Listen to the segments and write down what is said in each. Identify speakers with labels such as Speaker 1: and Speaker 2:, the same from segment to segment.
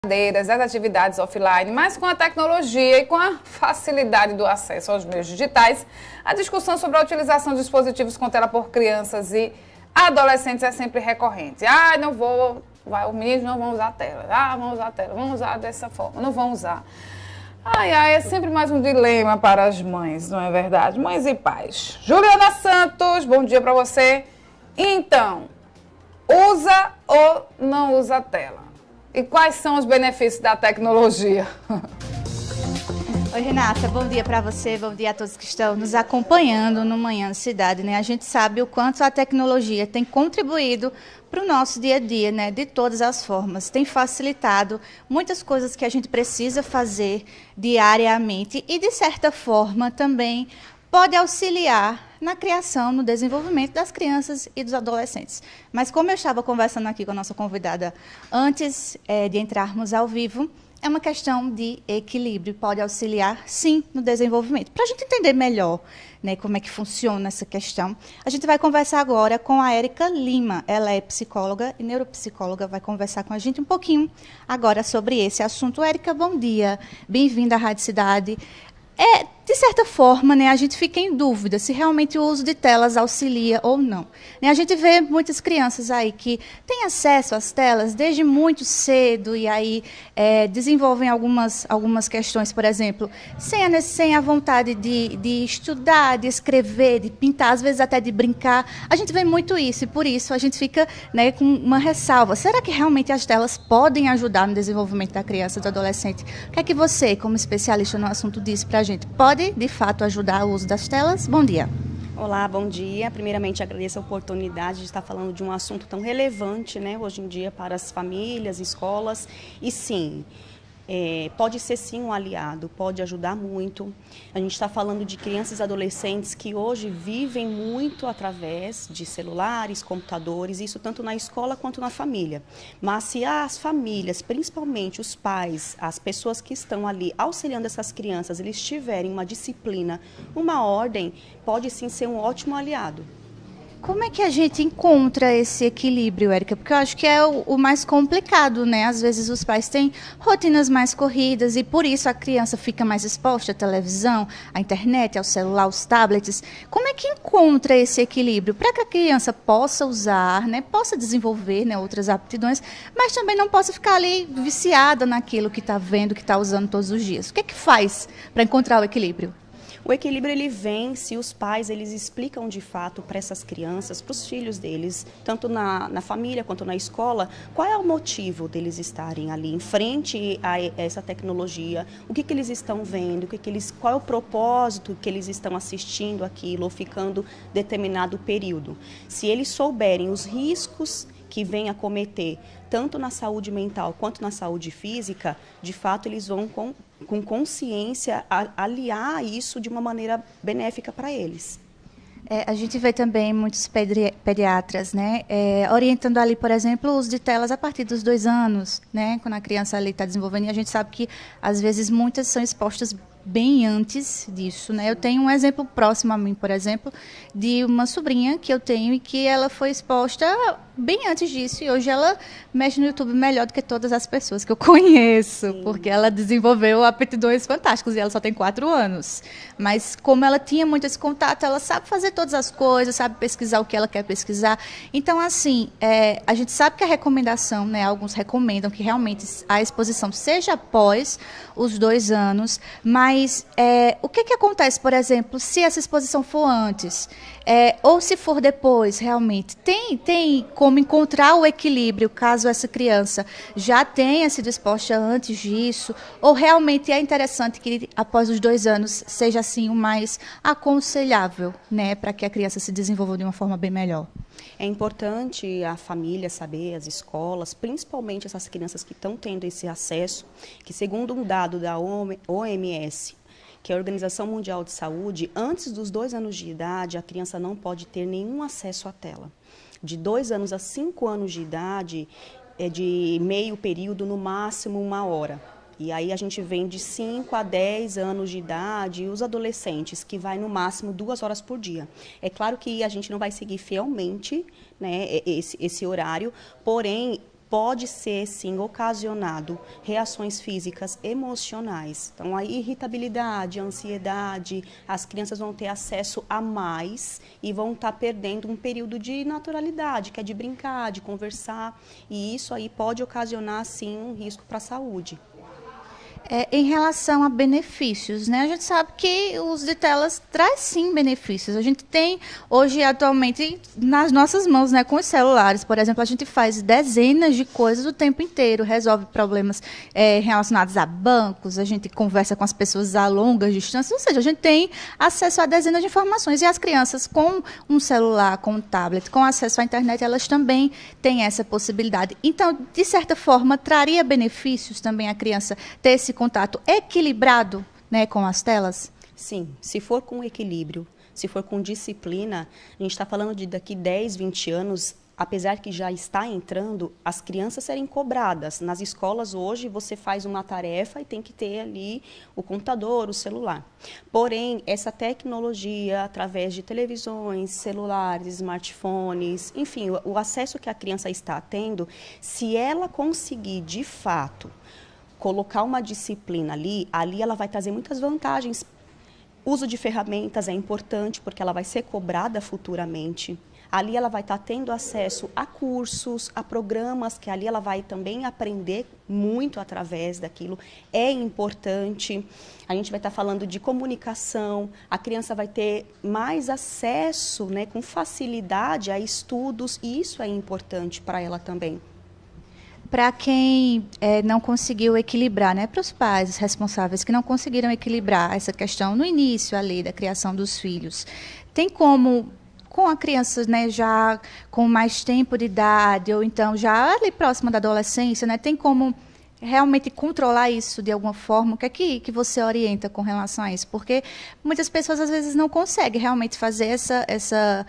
Speaker 1: brincadeiras, das atividades offline, mas com a tecnologia e com a facilidade do acesso aos meios digitais, a discussão sobre a utilização de dispositivos com tela por crianças e adolescentes é sempre recorrente. Ah, não vou, os meninos não vão usar a tela. Ah, vão usar a tela, vão usar dessa forma, não vão usar. Ai, ai, é sempre mais um dilema para as mães, não é verdade? Mães e pais. Juliana Santos, bom dia para você. Então, usa ou não usa a tela? E quais são os benefícios da tecnologia?
Speaker 2: Oi, Renata, bom dia para você, bom dia a todos que estão nos acompanhando no Manhã Cidade, né? A gente sabe o quanto a tecnologia tem contribuído para o nosso dia a dia, né? De todas as formas, tem facilitado muitas coisas que a gente precisa fazer diariamente e, de certa forma, também pode auxiliar na criação, no desenvolvimento das crianças e dos adolescentes. Mas como eu estava conversando aqui com a nossa convidada antes de entrarmos ao vivo, é uma questão de equilíbrio, pode auxiliar, sim, no desenvolvimento. Para a gente entender melhor, né, como é que funciona essa questão, a gente vai conversar agora com a Érica Lima. Ela é psicóloga e neuropsicóloga, vai conversar com a gente um pouquinho agora sobre esse assunto. Érica, bom dia, bem-vinda à Rádio Cidade. De certa forma, né, a gente fica em dúvida se realmente o uso de telas auxilia ou não. A gente vê muitas crianças aí que têm acesso às telas desde muito cedo e aí desenvolvem algumas questões, por exemplo, sem a vontade de estudar, de escrever, de pintar, às vezes até de brincar. A gente vê muito isso e por isso a gente fica, né, com uma ressalva. Será que realmente as telas podem ajudar no desenvolvimento da criança e do adolescente? O que é que você, como especialista no assunto, disse para a gente? Pode, de fato, ajudar o uso das telas? Bom dia.
Speaker 3: Olá, bom dia. Primeiramente, agradeço a oportunidade de estar falando de um assunto tão relevante, né, hoje em dia para as famílias, escolas. E sim, pode ser sim um aliado, pode ajudar muito. A gente está falando de crianças e adolescentes que hoje vivem muito através de celulares, computadores, isso tanto na escola quanto na família. Mas se as famílias, principalmente os pais, as pessoas que estão ali auxiliando essas crianças, eles tiverem uma disciplina, uma ordem, pode sim ser um ótimo aliado.
Speaker 2: Como é que a gente encontra esse equilíbrio, Érica? Porque eu acho que é o mais complicado, né? Às vezes os pais têm rotinas mais corridas e por isso a criança fica mais exposta à televisão, à internet, ao celular, aos tablets. Como é que encontra esse equilíbrio para que a criança possa usar, né? Possa desenvolver, né, outras aptidões, mas também não possa ficar ali viciada naquilo que está vendo, que está usando todos os dias? O que é que faz para encontrar o equilíbrio?
Speaker 3: O equilíbrio ele vem se os pais eles explicam de fato para essas crianças, para os filhos deles, tanto na família quanto na escola, qual é o motivo deles estarem ali em frente a essa tecnologia, o que eles estão vendo, qual é o propósito que eles estão assistindo aquilo ou ficando determinado período. Se eles souberem os riscos que vem a cometer, tanto na saúde mental quanto na saúde física, de fato eles vão com consciência aliar isso de uma maneira benéfica para eles.
Speaker 2: A gente vê também muitos pediatras, né, orientando ali, por exemplo, o uso de telas a partir dos 2 anos, né, quando a criança ali está desenvolvendo, e a gente sabe que, às vezes, muitas são expostas bem antes disso, né? Eu tenho um exemplo próximo a mim, por exemplo, de uma sobrinha que eu tenho e que ela foi exposta bem antes disso e hoje ela mexe no YouTube melhor do que todas as pessoas que eu conheço, sim, porque ela desenvolveu aptidões fantásticas e ela só tem 4 anos. Mas como ela tinha muito esse contato, ela sabe fazer todas as coisas, sabe pesquisar o que ela quer pesquisar. Então, assim, a gente sabe que a recomendação, né, alguns recomendam que realmente a exposição seja após os 2 anos, mas o que acontece, por exemplo, se essa exposição for antes, ou se for depois, realmente? Tem como encontrar o equilíbrio, caso essa criança já tenha sido exposta antes disso, ou realmente é interessante que após os 2 anos seja assim o mais aconselhável, né, para que a criança se desenvolva de uma forma bem melhor?
Speaker 3: É importante a família saber, as escolas, principalmente essas crianças que estão tendo esse acesso, que segundo um dado da OMS, que é a Organização Mundial de Saúde, antes dos 2 anos de idade, a criança não pode ter nenhum acesso à tela. De 2 anos a 5 anos de idade, é de meio período, no máximo 1 hora. E aí a gente vem de 5 a 10 anos de idade, e os adolescentes, que vai no máximo 2 horas por dia. É claro que a gente não vai seguir fielmente, né, esse horário, porém, pode ser, sim, ocasionado reações físicas, emocionais. Então, a irritabilidade, a ansiedade, as crianças vão ter acesso a mais e vão estar perdendo um período de naturalidade, que é de brincar, de conversar, e isso aí pode ocasionar, sim, um risco para a saúde.
Speaker 2: Em relação a benefícios, né? A gente sabe que o uso de telas traz sim benefícios. A gente tem hoje, atualmente, nas nossas mãos, né, com os celulares, por exemplo, a gente faz dezenas de coisas o tempo inteiro, resolve problemas relacionados a bancos, a gente conversa com as pessoas a longas distâncias, ou seja, a gente tem acesso a dezenas de informações. E as crianças com um celular, com um tablet, com acesso à internet, elas também têm essa possibilidade. Então, de certa forma, traria benefícios também a criança ter esse contato equilibrado, né, com as telas?
Speaker 3: Sim, se for com equilíbrio, se for com disciplina, a gente está falando de daqui 10, 20 anos, apesar que já está entrando, as crianças serem cobradas. Nas escolas hoje você faz uma tarefa e tem que ter ali o computador, o celular. Porém, essa tecnologia, através de televisões, celulares, smartphones, enfim, o acesso que a criança está tendo, se ela conseguir de fato colocar uma disciplina ali ela vai trazer muitas vantagens. Uso de ferramentas é importante, porque ela vai ser cobrada futuramente. Ali ela vai estar tendo acesso a cursos, a programas, que ali ela vai também aprender muito através daquilo. É importante. A gente vai estar falando de comunicação, a criança vai ter mais acesso, né, com facilidade a estudos, e isso é importante para ela também.
Speaker 2: Para quem não conseguiu equilibrar, né, para os pais responsáveis que não conseguiram equilibrar essa questão no início ali da criação dos filhos, tem como, com a criança, né, já com mais tempo de idade, ou então já ali próxima da adolescência, né, tem como realmente controlar isso de alguma forma? O que é que você orienta com relação a isso? Porque muitas pessoas às vezes não conseguem realmente fazer essa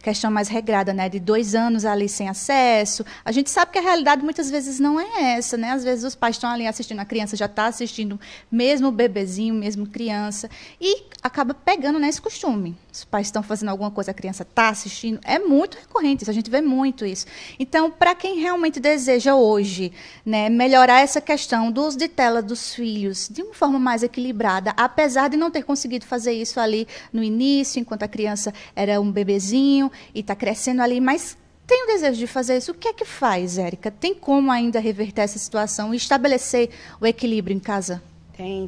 Speaker 2: questão mais regrada, né? De 2 anos ali sem acesso. A gente sabe que a realidade muitas vezes não é essa, né? Às vezes os pais estão ali assistindo, a criança já está assistindo, mesmo bebezinho, mesmo criança, e acaba pegando nesse costume. Os pais estão fazendo alguma coisa, a criança está assistindo. É muito recorrente, a gente vê muito isso. Então, para quem realmente deseja hoje, né, melhorar essa questão do uso de tela dos filhos de uma forma mais equilibrada, apesar de não ter conseguido fazer isso ali no início, enquanto a criança era um bebezinho e está crescendo ali, mas tem o desejo de fazer isso, o que é que faz, Érica? Tem como ainda reverter essa situação e estabelecer o equilíbrio em casa?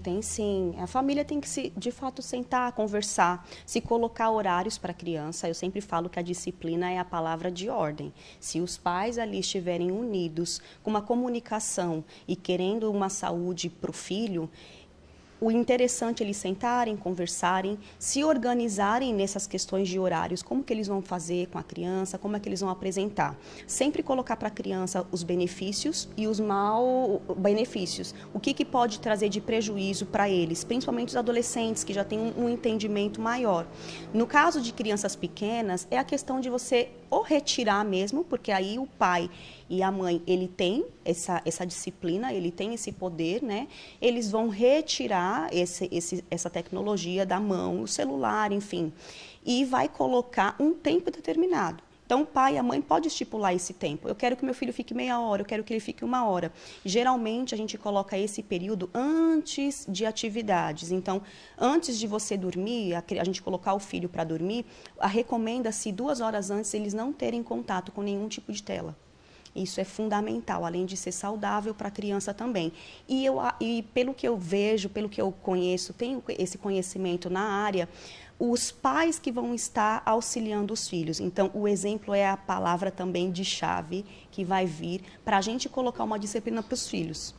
Speaker 3: Tem sim. A família tem que, de fato, sentar, conversar, se colocar horários para a criança. Eu sempre falo que a disciplina é a palavra de ordem. Se os pais ali estiverem unidos, com uma comunicação e querendo uma saúde para o filho, o interessante é eles sentarem, conversarem, se organizarem nessas questões de horários, como que eles vão fazer com a criança, como é que eles vão apresentar. Sempre colocar para a criança os benefícios e os mal benefícios. O que pode trazer de prejuízo para eles, principalmente os adolescentes, que já têm um entendimento maior. No caso de crianças pequenas, é a questão de você ou retirar mesmo, porque aí o pai e a mãe, ele tem essa disciplina, ele tem esse poder, né? Eles vão retirar essa tecnologia da mão, o celular, enfim, e vai colocar um tempo determinado. Então, o pai e a mãe podem estipular esse tempo. Eu quero que meu filho fique meia hora, eu quero que ele fique 1 hora. Geralmente, a gente coloca esse período antes de atividades. Então, antes de você dormir, a gente colocar o filho para dormir, recomenda-se 2 horas antes eles não terem contato com nenhum tipo de tela. Isso é fundamental, além de ser saudável para a criança também. E pelo que eu vejo, pelo que eu conheço, tenho esse conhecimento na área, os pais que vão estar auxiliando os filhos. Então, o exemplo é a palavra também de chave que vai vir para a gente colocar uma disciplina para os filhos.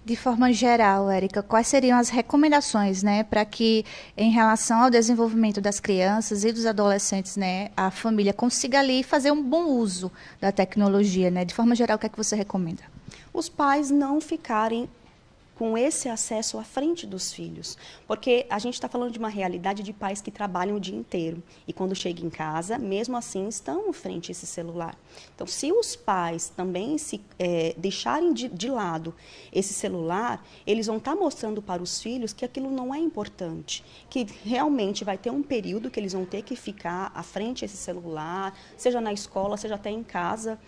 Speaker 2: De forma geral, Érica, quais seriam as recomendações, né, para que, em relação ao desenvolvimento das crianças e dos adolescentes, né, a família consiga ali fazer um bom uso da tecnologia, né? De forma geral, o que é que você recomenda?
Speaker 3: Os pais não ficarem com esse acesso à frente dos filhos, porque a gente está falando de uma realidade de pais que trabalham o dia inteiro e quando chegam em casa, mesmo assim, estão frente a esse celular. Então, se os pais também deixarem de lado esse celular, eles vão estar mostrando para os filhos que aquilo não é importante, que realmente vai ter um período que eles vão ter que ficar à frente a esse celular, seja na escola, seja até em casa.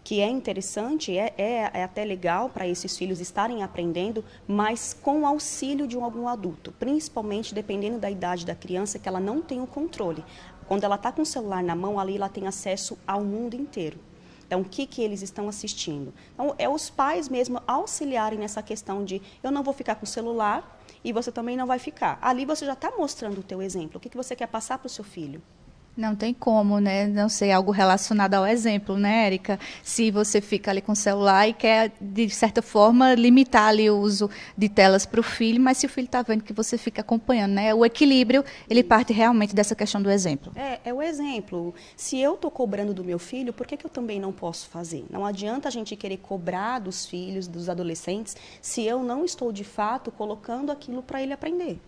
Speaker 3: que é interessante, é até legal para esses filhos estarem aprendendo, mas com o auxílio de algum adulto, principalmente dependendo da idade da criança, que ela não tem o controle. Quando ela está com o celular na mão, ali ela tem acesso ao mundo inteiro. Então, o que eles estão assistindo? Então, é os pais mesmo auxiliarem nessa questão de eu não vou ficar com o celular e você também não vai ficar. Ali você já está mostrando o teu exemplo. O que você quer passar para o seu filho?
Speaker 2: Não tem como, né? Não sei, algo relacionado ao exemplo, né, Érica? Se você fica ali com o celular e quer, de certa forma, limitar ali o uso de telas para o filho, mas se o filho está vendo que você fica acompanhando, né? O equilíbrio, ele parte realmente dessa questão do exemplo.
Speaker 3: É o exemplo. Se eu estou cobrando do meu filho, por que eu também não posso fazer? Não adianta a gente querer cobrar dos filhos, dos adolescentes, se eu não estou, de fato, colocando aquilo para ele aprender.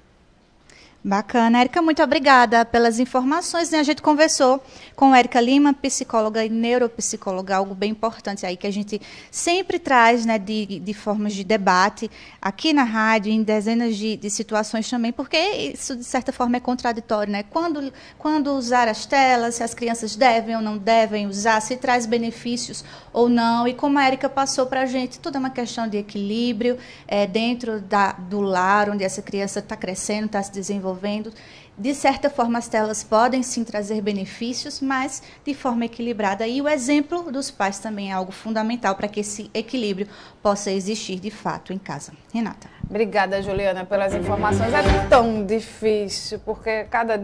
Speaker 2: Bacana. Érica, muito obrigada pelas informações, né? A gente conversou com Érica Lima, psicóloga e neuropsicóloga, algo bem importante aí que a gente sempre traz, né, de formas de debate aqui na rádio, em dezenas de situações também, porque isso, de certa forma, é contraditório, né? Quando usar as telas, se as crianças devem ou não devem usar, se traz benefícios ou não, e como a Érica passou para a gente, tudo é uma questão de equilíbrio dentro do lar, onde essa criança está crescendo, está se desenvolvendo. De certa forma, as telas podem sim trazer benefícios, mas de forma equilibrada. E o exemplo dos pais também é algo fundamental para que esse equilíbrio possa existir de fato em casa. Renata.
Speaker 1: Obrigada, Juliana, pelas informações. É tão difícil, porque cada